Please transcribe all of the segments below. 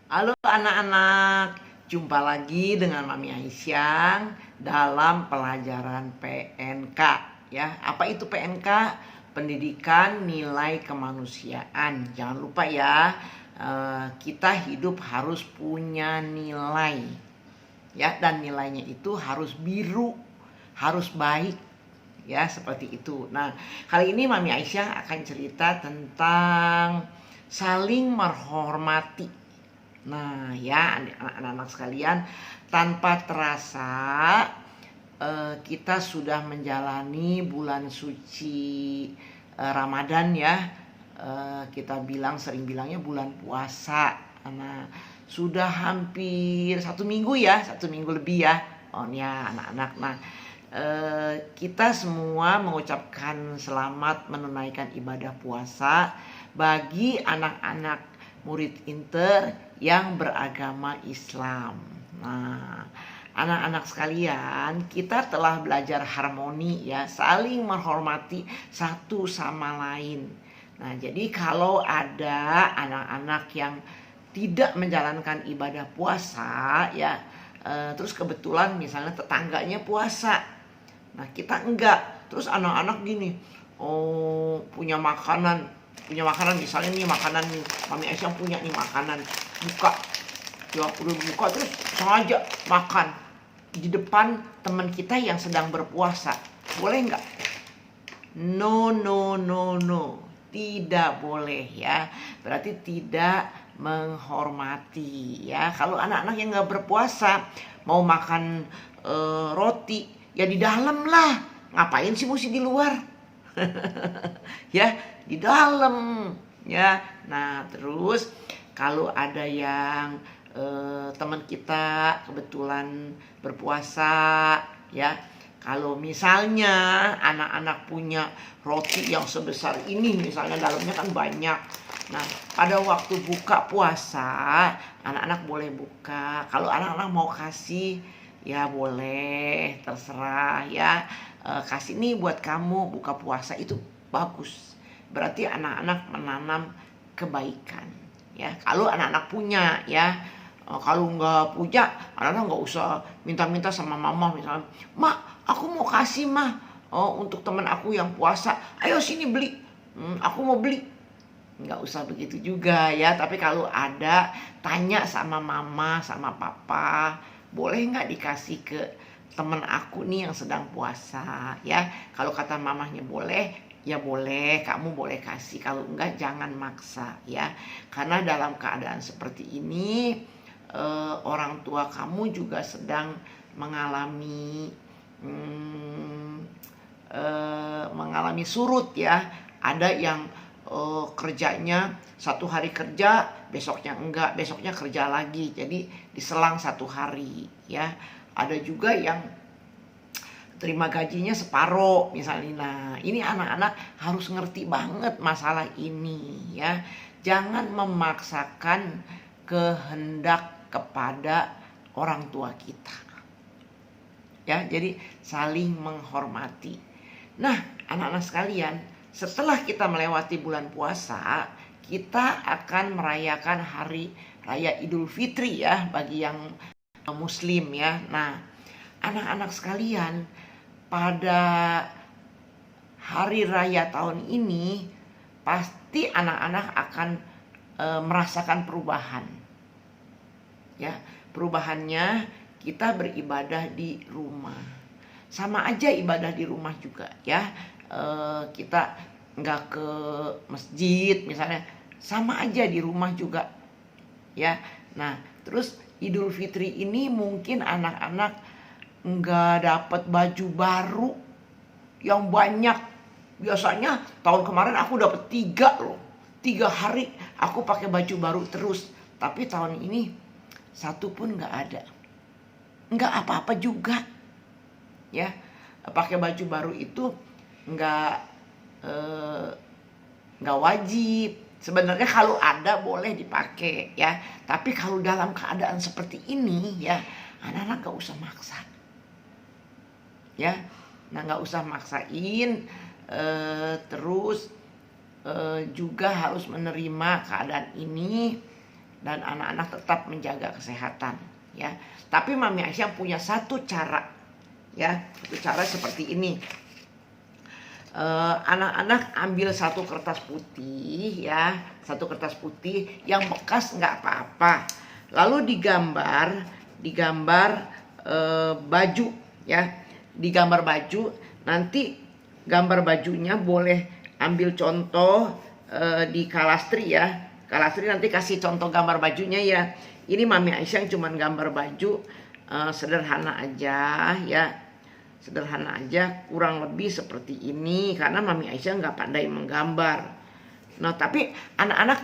Halo anak-anak, jumpa lagi dengan Mami Aisyah dalam pelajaran PNK ya. Apa itu PNK? Pendidikan Nilai Kemanusiaan. Jangan lupa ya, kita hidup harus punya nilai ya, dan nilainya itu harus biru, harus baik ya, seperti itu. Nah, kali ini Mami Aisyah akan cerita tentang saling menghormati. Nah ya, anak-anak sekalian, tanpa terasa kita sudah menjalani bulan suci Ramadan ya. Kita sering bilangnya bulan puasa. Nah, sudah hampir 1 minggu ya, 1 minggu lebih ya. Oh ya anak-anak. Nah, kita semua mengucapkan selamat menunaikan ibadah puasa bagi anak-anak murid Inter yang beragama Islam. Nah, anak-anak sekalian, kita telah belajar harmoni ya, saling menghormati satu sama lain. Nah, jadi kalau ada anak-anak yang tidak menjalankan ibadah puasa ya, terus kebetulan misalnya tetangganya puasa, nah kita enggak, terus anak-anak gini, oh punya makanan misalnya nih, makanan Mami Aisyah punya nih makanan, buka ya, udah buka terus sengaja makan di depan teman kita yang sedang berpuasa, boleh nggak? No, no, no, no, tidak boleh ya, berarti tidak menghormati ya. Kalau anak-anak yang nggak berpuasa mau makan roti ya di dalam lah, ngapain sih mesti di luar? Ya di dalam ya. Nah terus kalau ada yang teman kita kebetulan berpuasa ya, kalau misalnya anak-anak punya roti yang sebesar ini misalnya, dalamnya kan banyak. Nah pada waktu buka puasa anak-anak boleh buka. Kalau anak-anak mau kasih ya boleh, terserah ya. Kasih nih buat kamu buka puasa, itu bagus. Berarti anak-anak menanam kebaikan ya. Kalau anak-anak punya ya. Kalau nggak punya, anak-anak nggak usah minta-minta sama mama misalnya, mak aku mau kasih mah, untuk teman aku yang puasa, ayo sini beli, aku mau beli. Nggak usah begitu juga ya. Tapi kalau ada, tanya sama mama sama papa, boleh nggak dikasih ke temen aku nih yang sedang puasa ya. Kalau kata mamahnya boleh, ya boleh, kamu boleh kasih. Kalau enggak jangan maksa ya. Karena dalam keadaan seperti ini, orang tua kamu juga sedang mengalami mengalami surut ya. Ada yang kerjanya 1 hari kerja, besoknya enggak, besoknya kerja lagi, jadi diselang 1 hari ya. Ada juga yang terima gajinya separoh misalnya. Nah ini anak-anak harus ngerti banget masalah ini ya. Jangan memaksakan kehendak kepada orang tua kita ya. Jadi saling menghormati. Nah anak-anak sekalian, setelah kita melewati bulan puasa, kita akan merayakan hari raya Idul Fitri ya, bagi yang muslim ya. Nah anak-anak sekalian, pada hari raya tahun ini pasti anak-anak akan merasakan perubahan ya. Perubahannya kita beribadah di rumah, sama aja ibadah di rumah juga ya. Kita nggak ke masjid misalnya, sama aja di rumah juga ya. Nah terus Idul Fitri ini mungkin anak-anak nggak dapat baju baru yang banyak. Biasanya tahun kemarin aku dapat 3 loh, 3 hari aku pakai baju baru terus. Tapi tahun ini 1 pun nggak ada, nggak apa-apa juga ya. Pakai baju baru itu nggak wajib sebenarnya. Kalau ada boleh dipakai ya. Tapi kalau dalam keadaan seperti ini ya, anak-anak nggak usah maksa ya. Nah nggak usah maksain. Terus juga harus menerima keadaan ini dan anak-anak tetap menjaga kesehatan ya. Tapi Mami Aisyah punya satu cara ya, satu cara seperti ini. Anak-anak ambil satu kertas putih ya, satu kertas putih yang bekas nggak apa-apa, lalu digambar baju ya, digambar baju. Nanti gambar bajunya boleh ambil contoh di Kalastri ya. Kalastri nanti kasih contoh gambar bajunya ya. Ini Mami Aisyah cuman gambar baju sederhana aja ya, sederhana aja, kurang lebih seperti ini, karena Mami Aisyah nggak pandai menggambar. Nah tapi anak-anak,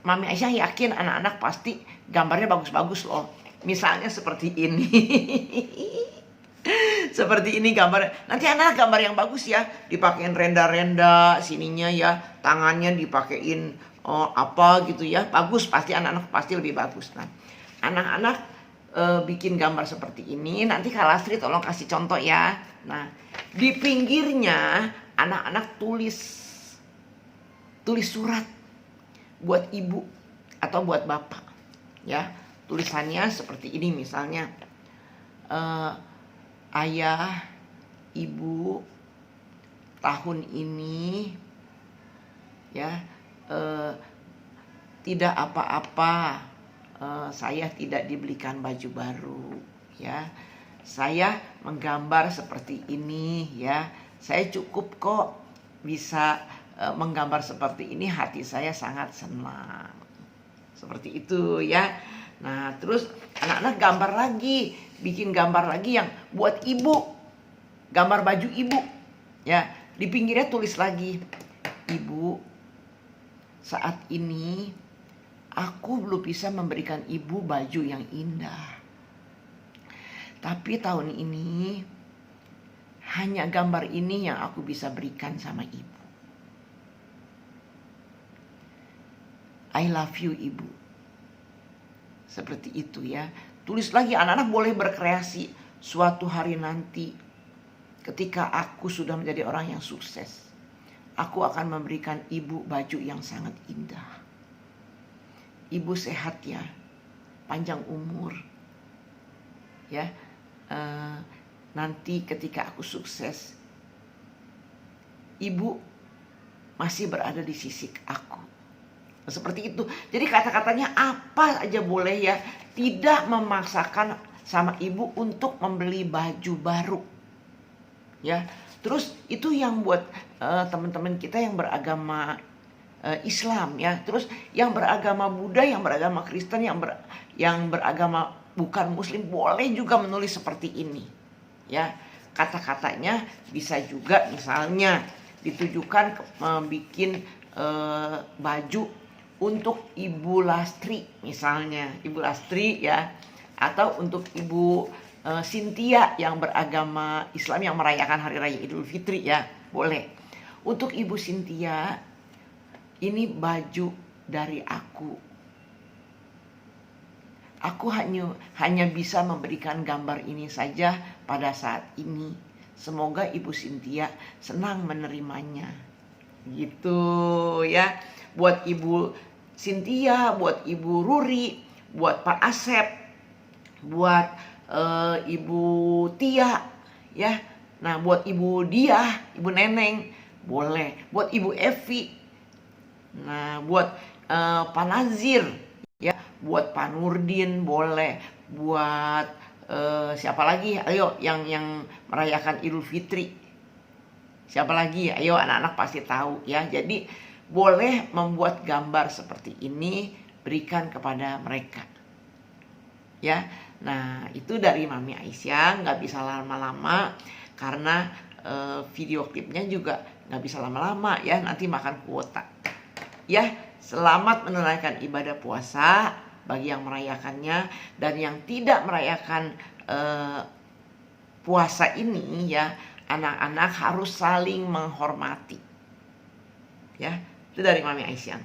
Mami Aisyah yakin anak-anak pasti gambarnya bagus-bagus loh. Misalnya seperti ini. Seperti ini gambar. Nanti anak gambar yang bagus ya, dipakein renda-renda sininya ya, tangannya dipakein apa gitu ya, bagus, pasti anak-anak pasti lebih bagus. Nah anak-anak bikin gambar seperti ini. Nanti Kalastri tolong kasih contoh ya. Nah di pinggirnya anak-anak tulis surat buat ibu atau buat bapak ya. Tulisannya seperti ini misalnya, ayah, ibu, tahun ini ya tidak apa-apa, saya tidak dibelikan baju baru ya. Saya menggambar seperti ini ya. Saya cukup kok bisa menggambar seperti ini, hati saya sangat senang. Seperti itu ya. Nah terus anak-anak gambar lagi, bikin gambar lagi yang buat ibu, gambar baju ibu ya. Di pinggirnya tulis lagi, ibu, saat ini aku belum bisa memberikan ibu baju yang indah, tapi tahun ini hanya gambar ini yang aku bisa berikan sama ibu. I love you ibu. Seperti itu ya. Tulis lagi, anak-anak boleh berkreasi. Suatu hari nanti ketika aku sudah menjadi orang yang sukses, aku akan memberikan ibu baju yang sangat indah. Ibu sehat ya, panjang umur ya. Nanti ketika aku sukses, ibu masih berada di sisi aku. Seperti itu. Jadi kata-katanya apa aja boleh ya, tidak memaksakan sama ibu untuk membeli baju baru ya. Terus itu yang buat teman-teman kita yang beragama Islam ya. Terus yang beragama Buddha, yang beragama Kristen, yang beragama bukan Muslim boleh juga menulis seperti ini ya. Kata-katanya bisa juga misalnya ditujukan bikin baju untuk Ibu Lastri misalnya, Ibu Lastri ya, atau untuk Ibu Cynthia yang beragama Islam yang merayakan Hari Raya Idul Fitri ya, boleh. Untuk Ibu Cynthia, ini baju dari aku. Aku hanya bisa memberikan gambar ini saja pada saat ini. Semoga Ibu Cynthia senang menerimanya. Gitu ya. Buat Ibu Cynthia, buat Ibu Ruri, buat Pak Asep, buat Ibu Tia ya. Nah buat Ibu Diah, Ibu Neneng boleh. Buat Ibu Evi, nah buat Pak Nazir ya, buat Pak Nurdin boleh. Buat siapa lagi? Ayo yang merayakan Idul Fitri. Siapa lagi? Ayo anak-anak pasti tahu ya. Jadi boleh membuat gambar seperti ini, berikan kepada mereka ya. Nah itu dari Mami Aisyah, nggak bisa lama-lama karena video klipnya juga nggak bisa lama-lama ya, nanti makan kuota ya. Selamat menunaikan ibadah puasa bagi yang merayakannya, dan yang tidak merayakan puasa ini ya, anak-anak harus saling menghormati ya. Itu dari Mami Aisyah.